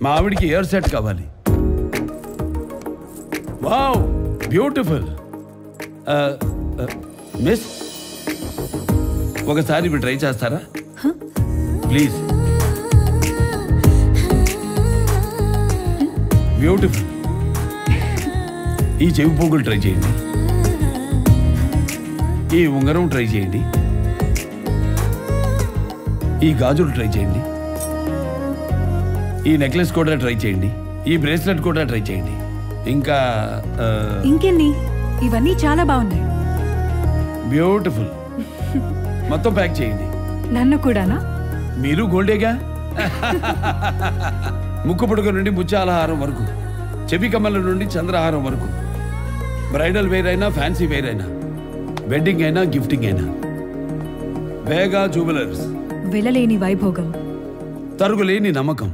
మా ఆవిడికి year set కావాలి. Wow, beautiful. మిస్, ఒకసారి ఇవి ట్రై చేస్తారా ప్లీజ్? బ్యూటిఫుల్. ఈ చెవి పోగులు ట్రై చేయండి, ఈ ఉంగరం ట్రై చేయండి, ఈ గాజులు ట్రై చేయండి, ఈ నెక్లెస్ కూడా ట్రై చేయండి, ఈ బ్రేస్లెట్ కూడా ట్రై చేయండి. ఇంకా ఇంకెన్ని? ఇవన్నీ చాలా బాగున్నాయి. బ్యూటిఫుల్. మొత్తం ప్యాక్ చేయండి. నన్ను కూడానా? మీరు గోల్డేగా. ముక్కు పుడక నుండి ముత్యాలహారం వరకు, చెవి కమ్మల నుండి చంద్రహారం వరకు, బ్రైడల్ వేర్ అయినా ఫ్యాన్సీ వేర్ అయినా, వెడ్డింగ్ అయినా గిఫ్టింగ్ అయినా, వేగా జ్యువెలర్స్. వెలలేని వైభోగం, తరుగులేని నమ్మకం.